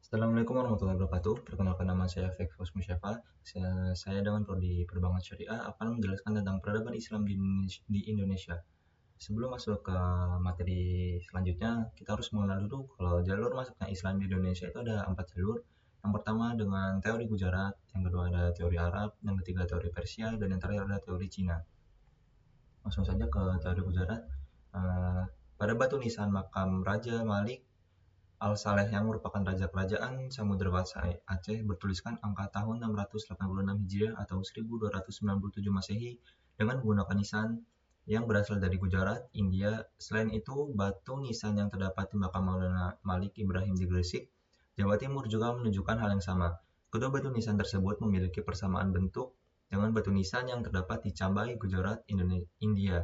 Assalamualaikum warahmatullahi wabarakatuh. Perkenalkan nama saya Fekfos Musyafa. Saya dengan Prodi Perbankan Syariah akan menjelaskan tentang peradaban Islam di Indonesia. Sebelum masuk ke materi selanjutnya, kita harus mengenal dulu kalau jalur masuknya Islam di Indonesia itu ada 4 jalur. Yang pertama dengan teori Gujarat, yang kedua ada teori Arab, yang ketiga teori Persia, dan yang terakhir ada teori Cina. Langsung saja ke teori Gujarat. Eh, Pada batu nisan makam Raja Malik Al-Saleh yang merupakan raja kerajaan Samudra Bahasa Aceh bertuliskan angka tahun 686 Hijriah atau 1297 Masehi dengan menggunakan nisan yang berasal dari Gujarat, India. Selain itu, batu nisan yang terdapat di makam Maulana Malik Ibrahim di Gresik, Jawa Timur juga menunjukkan hal yang sama. Kedua batu nisan tersebut memiliki persamaan bentuk dengan batu nisan yang terdapat di Cambai, Gujarat, India.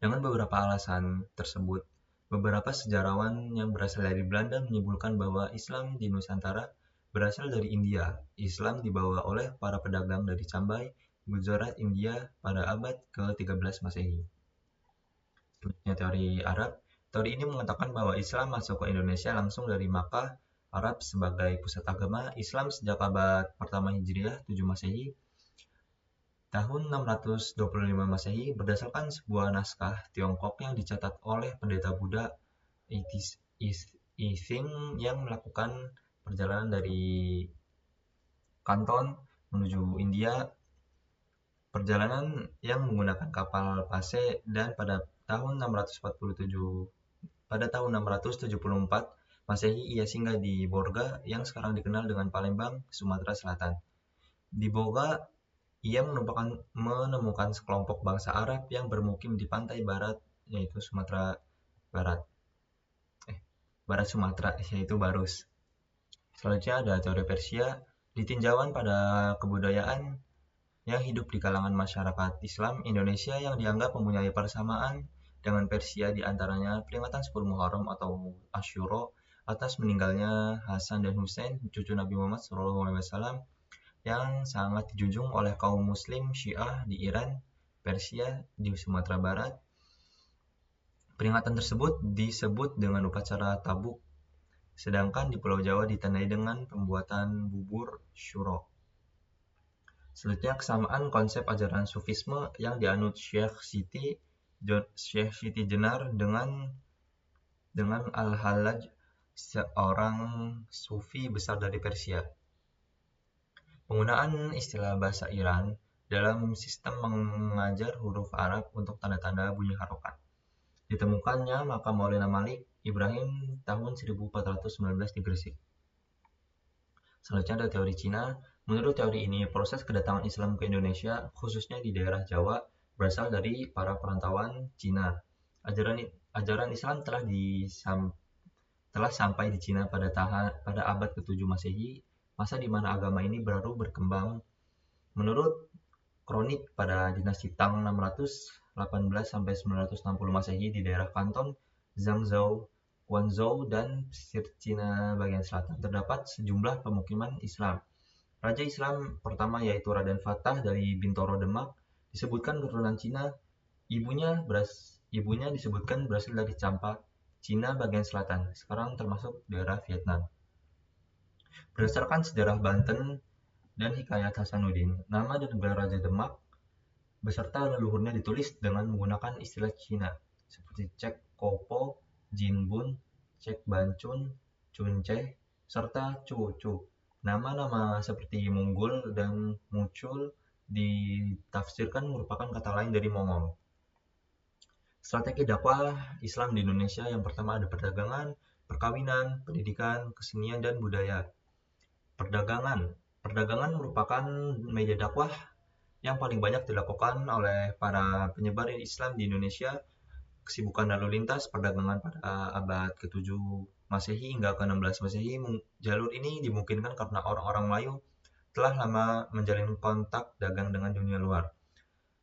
Dengan beberapa alasan tersebut, beberapa sejarawan yang berasal dari Belanda menyimpulkan bahwa Islam di Nusantara berasal dari India. Islam dibawa oleh para pedagang dari Cambai, Gujarat, India pada abad ke-13 Masehi. Selanjutnya teori Arab. Teori ini mengatakan bahwa Islam masuk ke Indonesia langsung dari Makkah, Arab sebagai pusat agama Islam sejak abad pertama Hijriah 7 Masehi. Tahun 625 Masehi berdasarkan sebuah naskah Tiongkok yang dicatat oleh pendeta Buddha Yixing yang melakukan perjalanan dari Kanton menuju India, perjalanan yang menggunakan kapal Pase, dan pada tahun 674 Masehi ia singgah di Borga yang sekarang dikenal dengan Palembang, Sumatera Selatan. Di Borga ia menemukan sekelompok bangsa Arab yang bermukim di pantai barat, yaitu barat Sumatera, yaitu Barus. Selanjutnya ada teori Persia, ditinjauan pada kebudayaan yang hidup di kalangan masyarakat Islam Indonesia yang dianggap mempunyai persamaan dengan Persia, di antaranya peringatan 10 Muharram atau Asyura atas meninggalnya Hasan dan Husain, cucu Nabi Muhammad SAW, yang sangat dijunjung oleh kaum muslim Syiah di Iran, Persia, di Sumatera Barat. Peringatan tersebut disebut dengan upacara Tabuk, sedangkan di Pulau Jawa ditandai dengan pembuatan bubur syuro. Selanjutnya kesamaan konsep ajaran Sufisme yang dianut Syekh Siti Jenar dengan Al-Hallaj, seorang sufi besar dari Persia. Penggunaan istilah bahasa Iran dalam sistem mengajar huruf Arab untuk tanda-tanda bunyi harokat. Ditemukannya makam Maulana Malik Ibrahim tahun 1419 di Gresik. Selanjutnya ada teori Cina. Menurut teori ini, proses kedatangan Islam ke Indonesia, khususnya di daerah Jawa, berasal dari para perantauan Cina. Ajaran Islam telah sampai di Cina pada abad ke-7 Masehi, masa di mana agama ini baru berkembang. Menurut kronik pada dinasti Tang 618-960 Masehi di daerah Kanton, Zhangzhou, Guangzhou, dan pesisir Cina bagian selatan terdapat sejumlah pemukiman Islam. Raja Islam pertama yaitu Raden Fatah dari Bintoro Demak disebutkan keturunan Cina. Ibunya disebutkan berasal dari Campak, Cina bagian selatan, sekarang termasuk daerah Vietnam. Berdasarkan sejarah Banten dan hikayat Hasanuddin, nama dan gelar Raja Demak beserta leluhurnya ditulis dengan menggunakan istilah Cina seperti Cek Kopo, Jinbun, Cek Bancun, Cunceh, serta Cu. Nama-nama seperti Munggul dan Mucul ditafsirkan merupakan kata lain dari Mongol. Strategi dakwah Islam di Indonesia yang pertama ada perdagangan, perkawinan, pendidikan, kesenian, dan budaya. Perdagangan merupakan media dakwah yang paling banyak dilakukan oleh para penyebar Islam di Indonesia. Kesibukan lalu lintas perdagangan pada abad ke-7 Masehi hingga ke-16 Masehi. Jalur ini dimungkinkan karena orang-orang Melayu telah lama menjalin kontak dagang dengan dunia luar.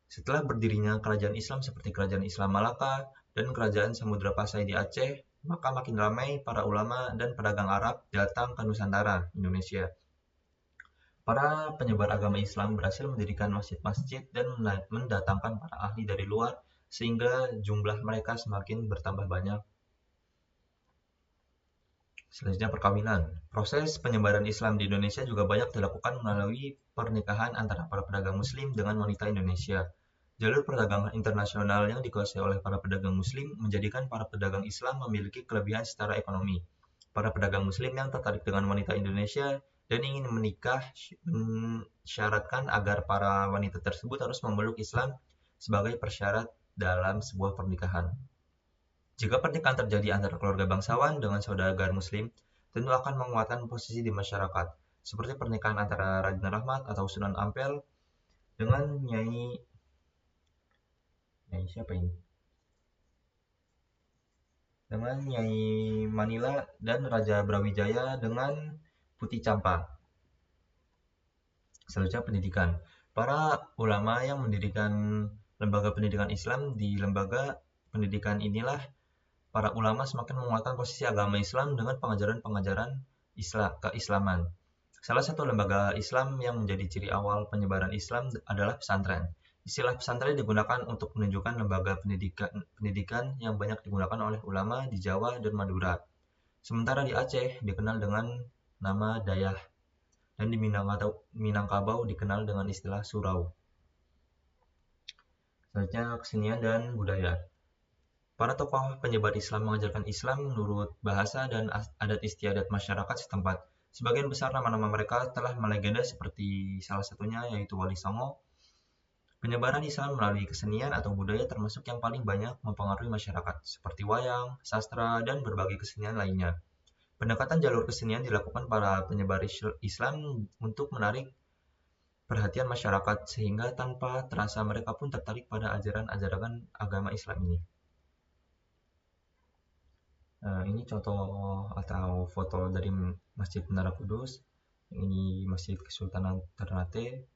Setelah berdirinya kerajaan Islam seperti Kerajaan Islam Malaka dan Kerajaan Samudra Pasai di Aceh, maka makin ramai para ulama dan pedagang Arab datang ke Nusantara, Indonesia. Para penyebar agama Islam berhasil mendirikan masjid-masjid dan mendatangkan para ahli dari luar sehingga jumlah mereka semakin bertambah banyak. Selanjutnya perkawinan. Proses penyebaran Islam di Indonesia juga banyak dilakukan melalui pernikahan antara para pedagang Muslim dengan wanita Indonesia. Jalur perdagangan internasional yang dikuasai oleh para pedagang Muslim menjadikan para pedagang Islam memiliki kelebihan secara ekonomi. Para pedagang Muslim yang tertarik dengan wanita Indonesia dan ingin menikah mensyaratkan agar para wanita tersebut harus memeluk Islam sebagai persyarat dalam sebuah pernikahan. Jika pernikahan terjadi antara keluarga bangsawan dengan saudagar Muslim, tentu akan menguatkan posisi di masyarakat, seperti pernikahan antara Raden Rahmat atau Sunan Ampel dengan Nyai siapa ini? Dengan Nyai Manila dan Raja Brawijaya dengan Putih Campa. Selanjutnya pendidikan. Para ulama yang mendirikan lembaga pendidikan Islam, di lembaga pendidikan inilah para ulama semakin menguatkan posisi agama Islam dengan pengajaran-pengajaran keislaman. Salah satu lembaga Islam yang menjadi ciri awal penyebaran Islam adalah pesantren. Istilah pesantren digunakan untuk menunjukkan lembaga pendidikan yang banyak digunakan oleh ulama di Jawa dan Madura. Sementara di Aceh dikenal dengan nama Dayah, dan di Minangkabau dikenal dengan istilah surau. Selanjutnya kesenian dan budaya. Para tokoh penyebar Islam mengajarkan Islam menurut bahasa dan adat istiadat masyarakat setempat. Sebagian besar nama-nama mereka telah melegenda seperti salah satunya yaitu Wali Songo. Penyebaran Islam melalui kesenian atau budaya termasuk yang paling banyak mempengaruhi masyarakat, seperti wayang, sastra, dan berbagai kesenian lainnya. Pendekatan jalur kesenian dilakukan para penyebar Islam untuk menarik perhatian masyarakat sehingga tanpa terasa mereka pun tertarik pada ajaran-ajaran agama Islam ini. Ini contoh atau foto dari Masjid Menara Kudus. Ini Masjid Kesultanan Ternate.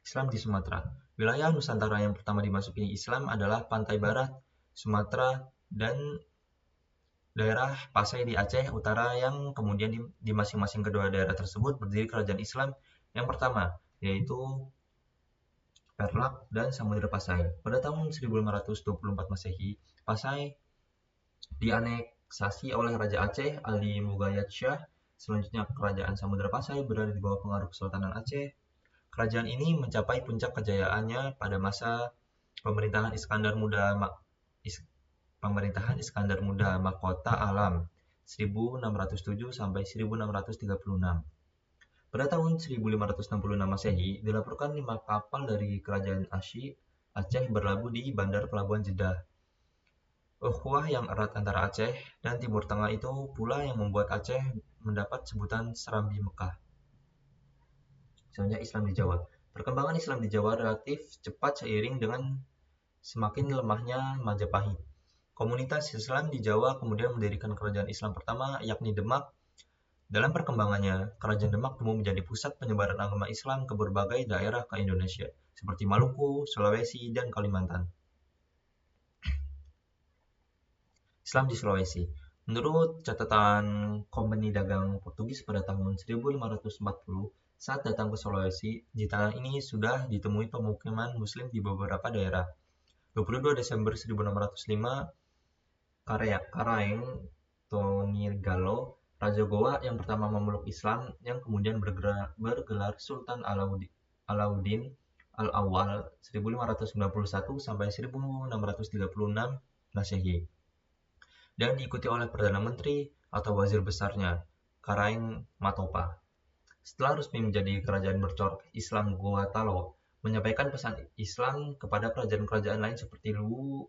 Islam di Sumatera. Wilayah Nusantara yang pertama dimasuki Islam adalah pantai barat Sumatera dan daerah Pasai di Aceh Utara, yang kemudian di masing-masing kedua daerah tersebut berdiri kerajaan Islam yang pertama, yaitu Perlak dan Samudra Pasai. Pada tahun 1524 Masehi, Pasai dianeksasi oleh Raja Aceh Ali Mugayat Shah. Selanjutnya kerajaan Samudra Pasai berada di bawah pengaruh Kesultanan Aceh. Kerajaan ini mencapai puncak kejayaannya pada masa pemerintahan Iskandar Muda Mahkota Alam 1607 sampai 1636. Pada tahun 1566 Masehi, dilaporkan 5 kapal dari kerajaan Aceh berlabuh di Bandar Pelabuhan Jeddah. Ukhuwah yang erat antara Aceh dan Timur Tengah itu pula yang membuat Aceh mendapat sebutan Serambi Mekah. Misalnya Islam di Jawa. Perkembangan Islam di Jawa relatif cepat seiring dengan semakin lemahnya Majapahit. Komunitas Islam di Jawa kemudian mendirikan kerajaan Islam pertama, yakni Demak. Dalam perkembangannya, kerajaan Demak tumbuh menjadi pusat penyebaran agama Islam ke berbagai daerah ke Indonesia, seperti Maluku, Sulawesi, dan Kalimantan. Islam di Sulawesi. Menurut catatan Kompeni Dagang Portugis pada tahun 1540, saat datang ke Sulawesi, di tanah ini sudah ditemui pemukiman Muslim di beberapa daerah. 22 Desember 1605, Karaeng Tonirgalo, Raja Goa yang pertama memeluk Islam, yang kemudian bergelar Sultan Alauddin Al-Awwal 1591 sampai 1636 Masehi, dan diikuti oleh Perdana Menteri atau Wazir Besarnya, Karaeng Matopa. Setelah resmi menjadi kerajaan bercorak Islam, Goa Talo menyampaikan pesan Islam kepada kerajaan-kerajaan lain seperti Luwu,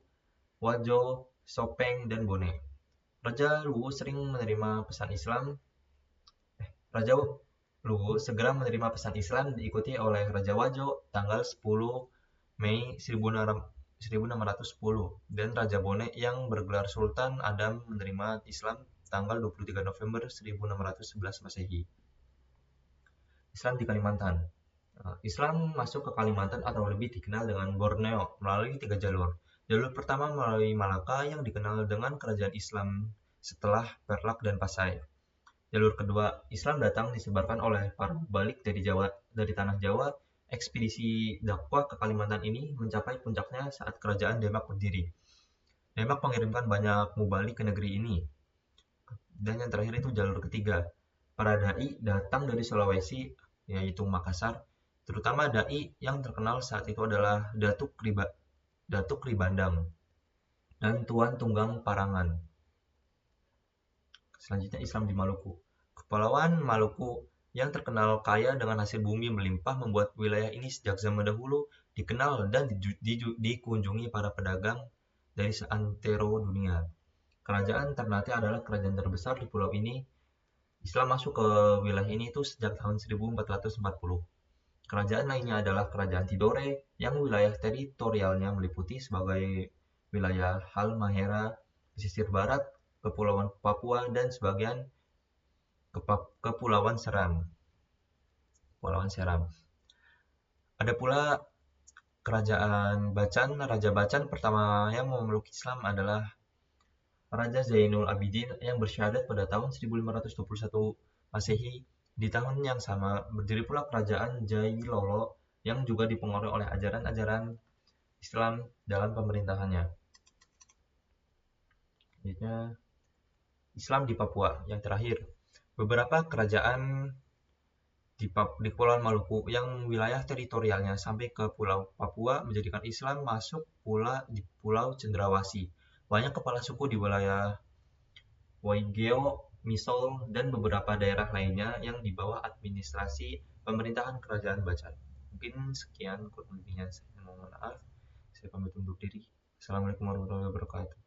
Wajo, Sopeng, dan Bone. Raja Luwu segera menerima pesan Islam diikuti oleh Raja Wajo tanggal 10 Mei 1610 dan Raja Bone yang bergelar Sultan Adam menerima Islam tanggal 23 November 1611 Masehi. Islam di Kalimantan. Islam masuk ke Kalimantan atau lebih dikenal dengan Borneo melalui 3 jalur. Jalur pertama melalui Malaka yang dikenal dengan kerajaan Islam setelah Perlak dan Pasai. Jalur kedua, Islam datang disebarkan oleh para mubalik dari tanah Jawa. Ekspedisi dakwah ke Kalimantan ini mencapai puncaknya saat kerajaan Demak berdiri. Demak mengirimkan banyak mubalik ke negeri ini. Dan yang terakhir itu jalur ketiga. Para dai datang dari Sulawesi, yaitu Makassar, terutama dai yang terkenal saat itu adalah Datuk Ribandang dan Tuan Tunggang Parangan. Selanjutnya Islam di Maluku. Kepulauan Maluku yang terkenal kaya dengan hasil bumi melimpah membuat wilayah ini sejak zaman dahulu dikenal dan dikunjungi para pedagang dari seantero dunia. Kerajaan Ternate adalah kerajaan terbesar di pulau ini. Islam masuk ke wilayah ini itu sejak tahun 1440. Kerajaan lainnya adalah Kerajaan Tidore yang wilayah teritorialnya meliputi sebagai wilayah Halmahera, pesisir barat, Kepulauan Papua, dan sebagian Kepulauan Seram. Ada pula Kerajaan Bacan. Raja Bacan pertama yang memeluk Islam adalah Raja Zainul Abidin yang bersyahadat pada tahun 1521 Masehi. Di tahun yang sama, berdiri pula Kerajaan Jailolo yang juga dipengaruhi oleh ajaran-ajaran Islam dalam pemerintahannya. Selanjutnya, Islam di Papua. Yang terakhir, beberapa kerajaan di Kepulauan Maluku yang wilayah teritorialnya sampai ke Pulau Papua menjadikan Islam masuk pula di Pulau Cendrawasih. Banyak kepala suku di wilayah Waigeo, Misol, dan beberapa daerah lainnya yang di bawah administrasi pemerintahan Kerajaan Bacan. Mungkin sekian kurang lebihnya, saya mohon maaf. Saya pamit undur diri. Assalamualaikum warahmatullahi wabarakatuh.